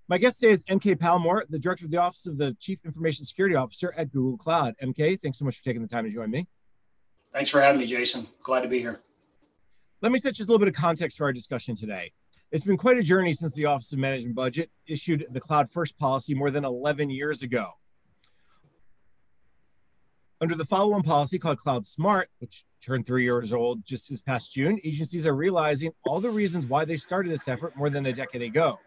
My guest today is MK Palmore, the Director of the Office of the Chief Information Security Officer at Google Cloud. MK, thanks so much for taking the time to join me. Thanks for having me, Jason. Glad to be here. Let me set just a little bit of context for our discussion today. It's been quite a journey since the Office of Management Budget issued the Cloud First policy more than 11 years ago. Under the follow-on policy called Cloud Smart, which turned 3 years old just this past June, agencies are realizing all the reasons why they started this effort more than a decade ago.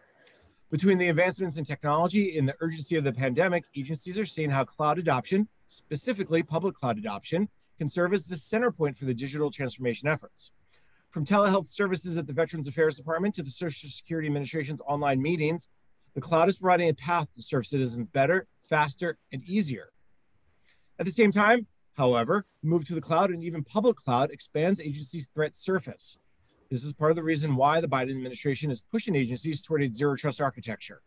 Between the advancements in technology and the urgency of the pandemic, agencies are seeing how cloud adoption, specifically public cloud adoption, can serve as the center point for the digital transformation efforts. From telehealth services at the Veterans Affairs Department to the Social Security Administration's online meetings, the cloud is providing a path to serve citizens better, faster, and easier. At the same time, however, the move to the cloud and even public cloud expands agencies' threat surface. This is part of the reason why the Biden administration is pushing agencies toward a zero trust architecture.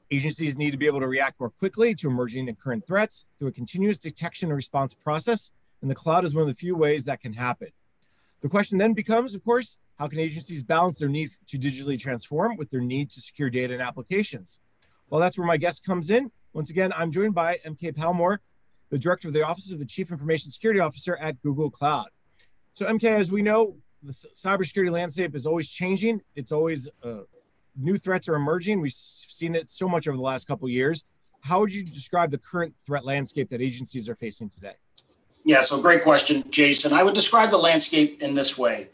Agencies need to be able to react more quickly to emerging and current threats through a continuous detection and response process, and the cloud is one of the few ways that can happen. The question then becomes, of course, how can agencies balance their need to digitally transform with their need to secure data and applications? Well, that's where my guest comes in. Once again, I'm joined by MK Palmore, the Director of the Office of the Chief Information Security Officer at Google Cloud. So MK, as we know, the cybersecurity landscape is always changing. It's always new threats are emerging. We've seen it so much over the last couple of years. How would you describe the current threat landscape that agencies are facing today? Yeah, so great question, Jason. I would describe the landscape in this way.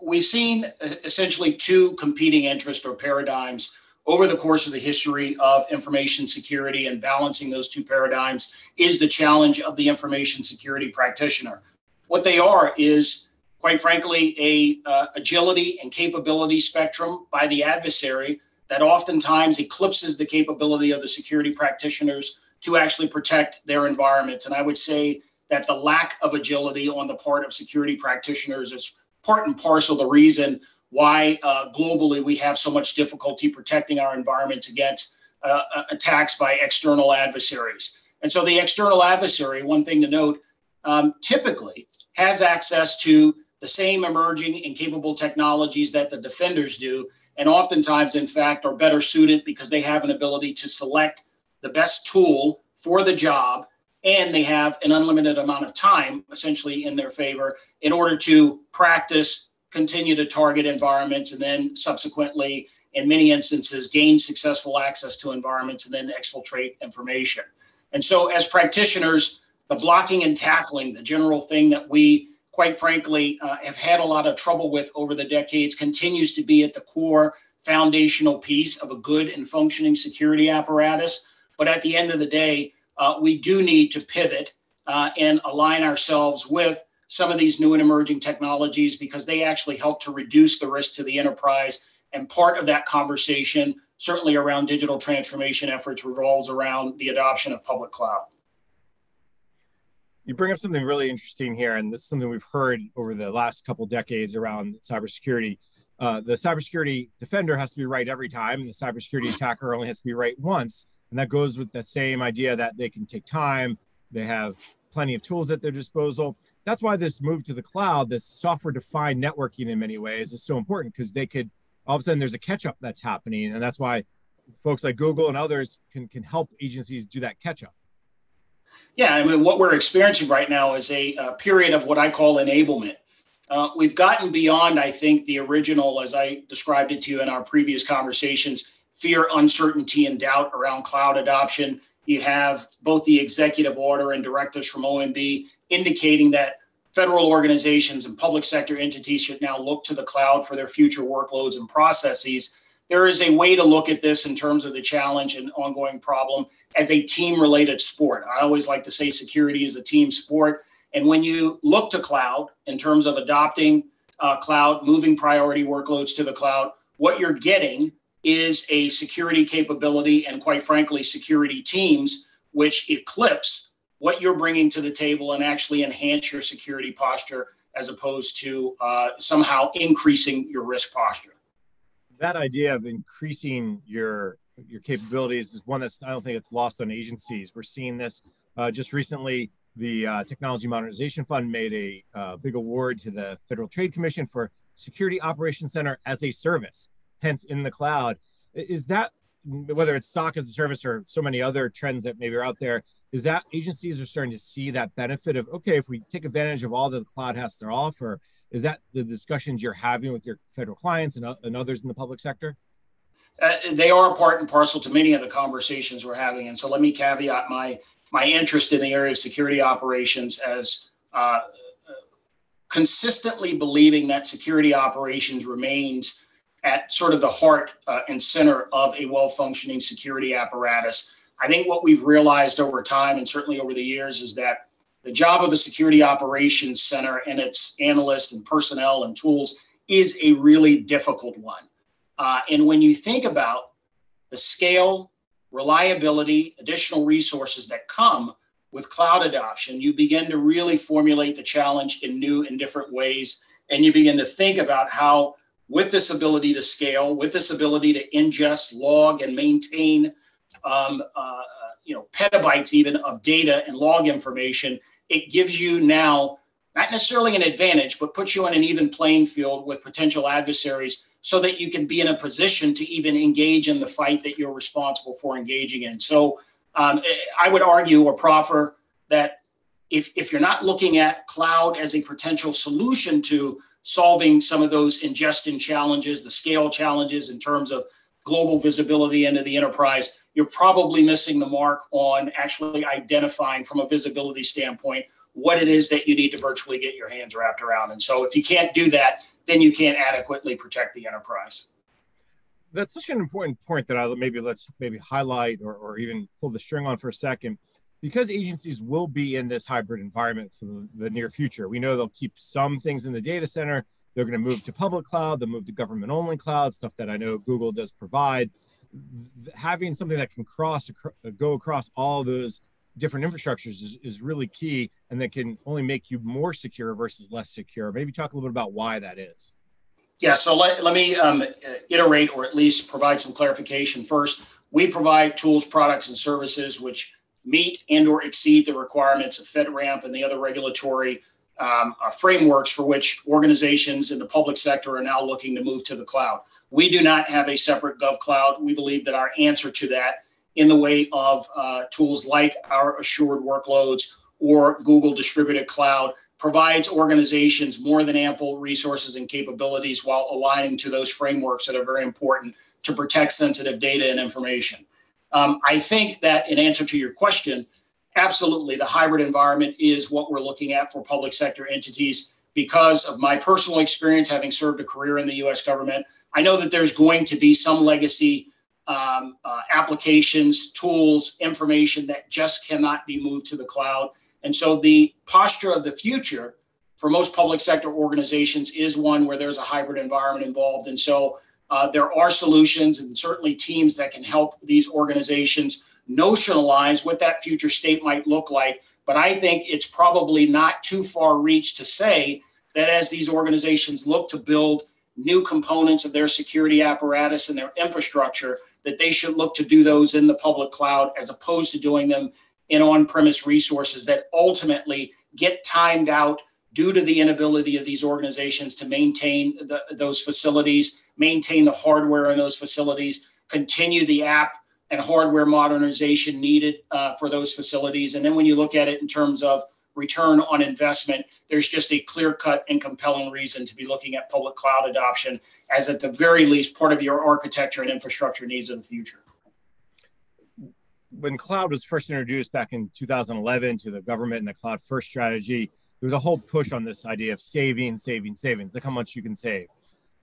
We've seen essentially two competing interests or paradigms over the course of the history of information security, and balancing those two paradigms is the challenge of the information security practitioner. What they are is, quite frankly, a agility and capability spectrum by the adversary that oftentimes eclipses the capability of the security practitioners to actually protect their environments. And I would say that the lack of agility on the part of security practitioners is part and parcel the reason why globally we have so much difficulty protecting our environments against attacks by external adversaries. And so the external adversary, one thing to note, typically has access to the same emerging and capable technologies that the defenders do, and oftentimes, in fact, are better suited because they have an ability to select the best tool for the job, and they have an unlimited amount of time, essentially, in their favor in order to practice, continue to target environments, and then subsequently, in many instances, gain successful access to environments and then exfiltrate information. And so as practitioners, the blocking and tackling, the general thing that we quite frankly, have had a lot of trouble with over the decades, continues to be at the core foundational piece of a good and functioning security apparatus. But at the end of the day, we do need to pivot and align ourselves with some of these new and emerging technologies, because they actually help to reduce the risk to the enterprise. And part of that conversation, certainly around digital transformation efforts, revolves around the adoption of public cloud. You bring up something really interesting here, and this is something we've heard over the last couple of decades around cybersecurity. The cybersecurity defender has to be right every time, and the cybersecurity attacker only has to be right once. And that goes with that same idea that they can take time, they have plenty of tools at their disposal. That's why this move to the cloud, this software-defined networking in many ways, is so important, because they could, all of a sudden there's a catch-up that's happening, and that's why folks like Google and others can help agencies do that catch-up. Yeah, I mean, what we're experiencing right now is a period of what I call enablement. We've gotten beyond, I think, the original, as I described it to you in our previous conversations, fear, uncertainty, and doubt around cloud adoption. You have both the executive order and directives from OMB indicating that federal organizations and public sector entities should now look to the cloud for their future workloads and processes. There is a way to look at this in terms of the challenge and ongoing problem as a team-related sport. I always like to say security is a team sport. And when you look to cloud in terms of adopting cloud, moving priority workloads to the cloud, what you're getting is a security capability and, quite frankly, security teams which eclipse what you're bringing to the table and actually enhance your security posture, as opposed to somehow increasing your risk posture. That idea of increasing your capabilities is one that's, I don't think it's lost on agencies. We're seeing this just recently the Technology Modernization Fund made a big award to the Federal Trade Commission for Security Operations Center as a service, hence in the cloud. Is that, whether it's SOC as a service or so many other trends that maybe are out there, is that agencies are starting to see that benefit of, okay, if we take advantage of all that the cloud has to offer, is that the discussions you're having with your federal clients and others in the public sector? They are part and parcel to many of the conversations we're having. And so let me caveat my interest in the area of security operations as consistently believing that security operations remains at sort of the heart and center of a well-functioning security apparatus. I think what we've realized over time, and certainly over the years, is that the job of the Security Operations Center and its analysts and personnel and tools is a really difficult one. And when you think about the scale, reliability, additional resources that come with cloud adoption, you begin to really formulate the challenge in new and different ways. And you begin to think about how, with this ability to scale, with this ability to ingest, log, and maintain petabytes even of data and log information, it gives you now not necessarily an advantage, but puts you on an even playing field with potential adversaries so that you can be in a position to even engage in the fight that you're responsible for engaging in. So I would argue or proffer that if you're not looking at cloud as a potential solution to solving some of those ingestion challenges, the scale challenges in terms of global visibility into the enterprise, you're probably missing the mark on actually identifying from a visibility standpoint what it is that you need to virtually get your hands wrapped around. And so if you can't do that, then you can't adequately protect the enterprise. That's such an important point that let's highlight or even pull the string on for a second, because agencies will be in this hybrid environment for the near future. We know they'll keep some things in the data center. They're going to move to public cloud. They'll move to government-only cloud, stuff that I know Google does provide. Having something that can go across all those different infrastructures is really key, and that can only make you more secure versus less secure. Maybe talk a little bit about why that is. Yeah, so let me iterate or at least provide some clarification. First, we provide tools, products, and services which meet and or exceed the requirements of FedRAMP and the other regulatory frameworks for which organizations in the public sector are now looking to move to the cloud. We do not have a separate GovCloud. We believe that our answer to that in the way of tools like our Assured Workloads or Google Distributed Cloud provides organizations more than ample resources and capabilities while aligning to those frameworks that are very important to protect sensitive data and information. I think that in answer to your question, absolutely, the hybrid environment is what we're looking at for public sector entities. Because of my personal experience, having served a career in the U.S. government, I know that there's going to be some legacy applications, tools, information that just cannot be moved to the cloud. And so the posture of the future for most public sector organizations is one where there's a hybrid environment involved. And so there are solutions and certainly teams that can help these organizations notionalize what that future state might look like. But I think it's probably not too far reach to say that as these organizations look to build new components of their security apparatus and their infrastructure, that they should look to do those in the public cloud as opposed to doing them in on-premise resources that ultimately get timed out due to the inability of these organizations to maintain those facilities, maintain the hardware in those facilities, continue the app and hardware modernization needed for those facilities. And then when you look at it in terms of return on investment, there's just a clear-cut and compelling reason to be looking at public cloud adoption as at the very least part of your architecture and infrastructure needs of the future. When cloud was first introduced back in 2011 to the government and the cloud first strategy, there was a whole push on this idea of savings, like how much you can save.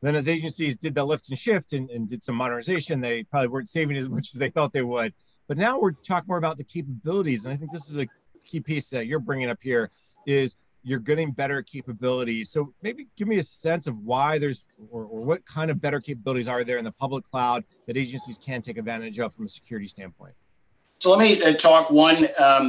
Then as agencies did the lift and shift and did some modernization, they probably weren't saving as much as they thought they would. But now we're talking more about the capabilities. And I think this is a key piece that you're bringing up here is you're getting better capabilities. So maybe give me a sense of why there's, or what kind of better capabilities are there in the public cloud that agencies can take advantage of from a security standpoint. So let me talk one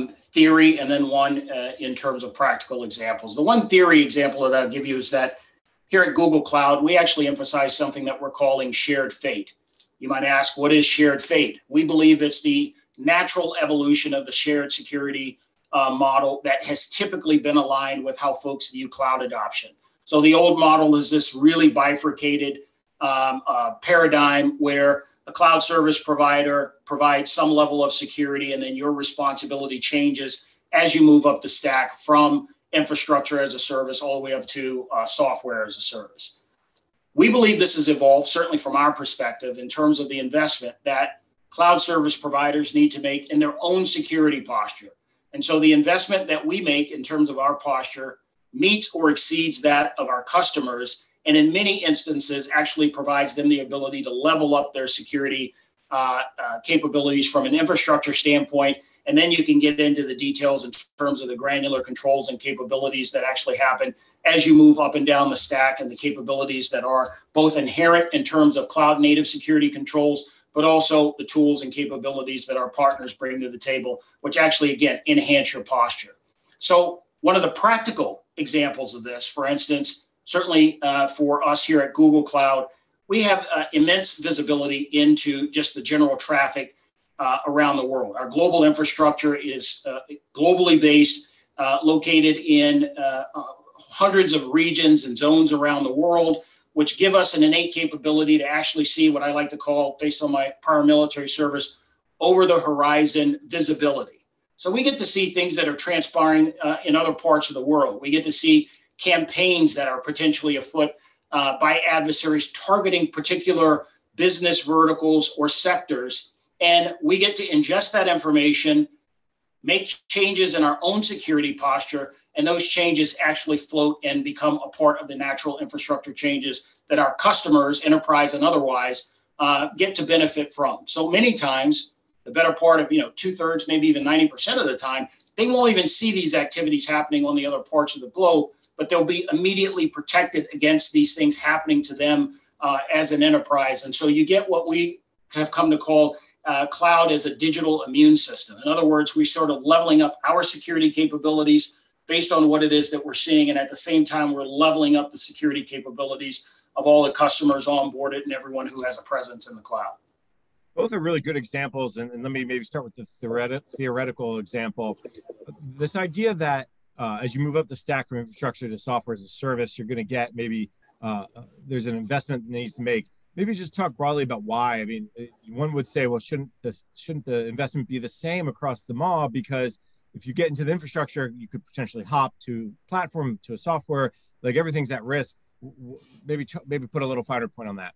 theory and then one in terms of practical examples. The one theory example that I'll give you is that here at Google Cloud, we actually emphasize something that we're calling shared fate. You might ask, what is shared fate? We believe it's the natural evolution of the shared security model that has typically been aligned with how folks view cloud adoption. So the old model is this really bifurcated paradigm where the cloud service provider provides some level of security, and then your responsibility changes as you move up the stack from infrastructure as a service all the way up to software as a service. We believe this has evolved, certainly from our perspective, in terms of the investment that cloud service providers need to make in their own security posture. And so the investment that we make in terms of our posture meets or exceeds that of our customers, and in many instances actually provides them the ability to level up their security capabilities from an infrastructure standpoint. And then you can get into the details in terms of the granular controls and capabilities that actually happen as you move up and down the stack, and the capabilities that are both inherent in terms of cloud native security controls, but also the tools and capabilities that our partners bring to the table, which actually, again, enhance your posture. So one of the practical examples of this, for instance, certainly for us here at Google Cloud, we have immense visibility into just the general traffic around the world. Our global infrastructure is globally based, located in hundreds of regions and zones around the world, which give us an innate capability to actually see what I like to call, based on my prior military service, over the horizon visibility. So we get to see things that are transpiring in other parts of the world. We get to see campaigns that are potentially afoot by adversaries targeting particular business verticals or sectors. And we get to ingest that information, make changes in our own security posture, and those changes actually float and become a part of the natural infrastructure changes that our customers, enterprise and otherwise, get to benefit from. So many times, the better part of 2/3, maybe even 90% of the time, they won't even see these activities happening on the other parts of the globe, but they'll be immediately protected against these things happening to them as an enterprise. And so you get what we have come to call cloud as a digital immune system. In other words, we're sort of leveling up our security capabilities based on what it is that we're seeing. And at the same time, we're leveling up the security capabilities of all the customers onboarded and everyone who has a presence in the cloud. Both are really good examples. And let me maybe start with the theoretical example. This idea that as you move up the stack from infrastructure to software as a service, you're going to get maybe there's an investment that needs to make. Maybe just talk broadly about why. I mean, one would say, well, shouldn't the investment be the same across them all? Because if you get into the infrastructure, you could potentially hop to platform, to a software, like everything's at risk. Maybe put a little finer point on that.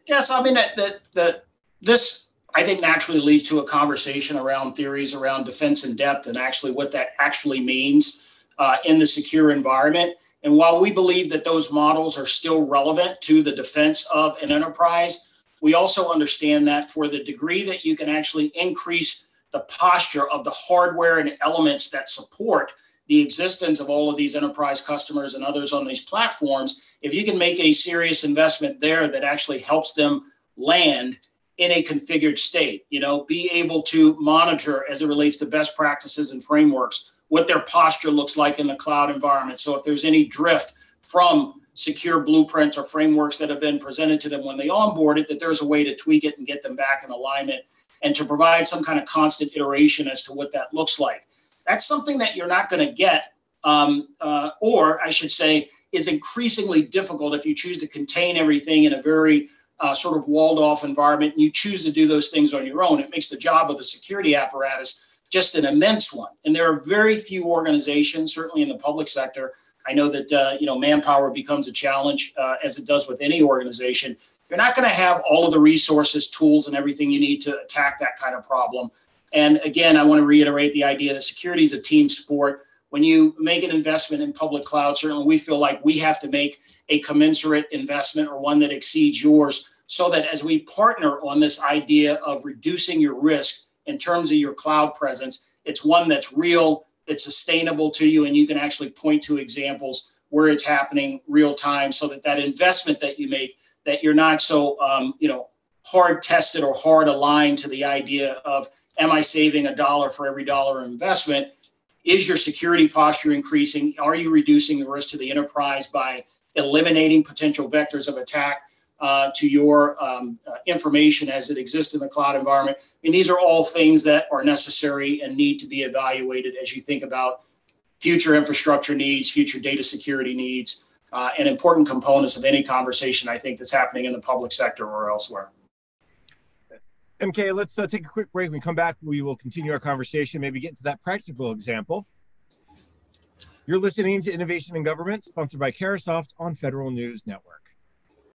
Yes, I mean, this, I think, naturally leads to a conversation around theories around defense in depth and actually what that actually means in the secure environment. And while we believe that those models are still relevant to the defense of an enterprise, we also understand that for the degree that you can actually increase the posture of the hardware and elements that support the existence of all of these enterprise customers and others on these platforms, if you can make a serious investment there that actually helps them land in a configured state, be able to monitor as it relates to best practices and frameworks, what their posture looks like in the cloud environment. So if there's any drift from secure blueprints or frameworks that have been presented to them when they onboard it, that there's a way to tweak it and get them back in alignment and to provide some kind of constant iteration as to what that looks like. That's something that you're not going to get, or I should say, is increasingly difficult if you choose to contain everything in a very sort of walled off environment and you choose to do those things on your own. It makes the job of the security apparatus just an immense one. And there are very few organizations, certainly in the public sector. I know that manpower becomes a challenge as it does with any organization. You're not going to have all of the resources, tools, and everything you need to attack that kind of problem. And again, I want to reiterate the idea that security is a team sport. When you make an investment in public cloud, certainly we feel like we have to make a commensurate investment or one that exceeds yours, so that as we partner on this idea of reducing your risk in terms of your cloud presence, it's one that's real, it's sustainable to you, and you can actually point to examples where it's happening real time, so that that investment that you make, that you're not so hard tested or hard aligned to the idea of, am I saving $1 for every dollar investment? Is your security posture increasing? Are you reducing the risk to the enterprise by eliminating potential vectors of attack? to your information as it exists in the cloud environment. And these are all things that are necessary and need to be evaluated as you think about future infrastructure needs, future data security needs, and important components of any conversation, I think, that's happening in the public sector or elsewhere. MK, let's take a quick break. When we come back, we will continue our conversation, maybe get into that practical example. You're listening to Innovation in Government, sponsored by Carahsoft on Federal News Network.